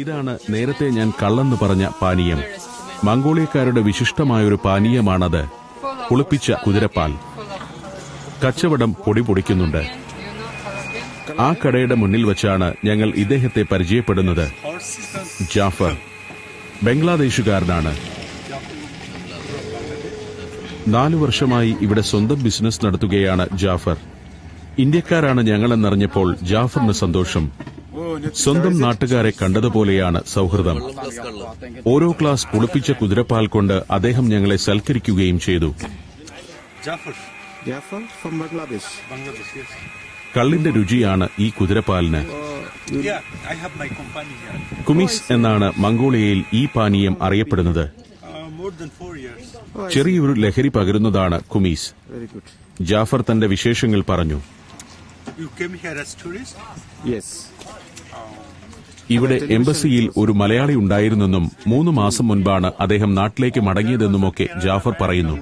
ഇതാണ് നേരത്തെ ഞാൻ കള്ളെന്ന് പറഞ്ഞ പാനീയം. മംഗോളിയക്കാരുടെ വിശിഷ്ടമായൊരു പാനീയമാണത്. പുളിപ്പിച്ച കുതിരപ്പാൽ. കച്ചവടം പൊടിപൊടിക്കുന്നുണ്ട്. ആ കടയുടെ മുന്നിൽ വച്ചാണ് ഞങ്ങൾ ഇദ്ദേഹത്തെ പരിചയപ്പെടുന്നത്. ജാഫർ ബംഗ്ലാദേശുകാരനാണ്. 4 വർഷമായി ഇവിടെ സ്വന്തം ബിസിനസ് നടത്തുകയാണ് ജാഫർ. ഇന്ത്യക്കാരാണ് ഞങ്ങളെന്നറിഞ്ഞപ്പോൾ ജാഫറിന് സന്തോഷം. സ്വന്തം നാട്ടുകാരെ കണ്ടതുപോലെയാണ് സൗഹൃദം. ഓരോ ഗ്ലാസ് പുളിപ്പിച്ച കുതിരപ്പാൽ കൊണ്ട് അദ്ദേഹം ഞങ്ങളെ സൽക്കരിക്കുകയും ചെയ്തു. കള്ളിന്റെ രുചിയാണ് ഈ കുതിരപ്പാലിന്. കുമീസ് എന്നാണ് മംഗോളിയയിൽ ഈ പാനീയം അറിയപ്പെടുന്നത്. ചെറിയൊരു ലഹരി പകരുന്നതാണ് കുമീസ്. ജാഫർ തന്റെ വിശേഷങ്ങൾ പറഞ്ഞു. ഇവിടെ എംബസിയിൽ ഒരു മലയാളി ഉണ്ടായിരുന്നെന്നും 3 മാസം മുൻപാണ് അദ്ദേഹം നാട്ടിലേക്ക് മടങ്ങിയതെന്നുമൊക്കെ ജാഫർ പറയുന്നു.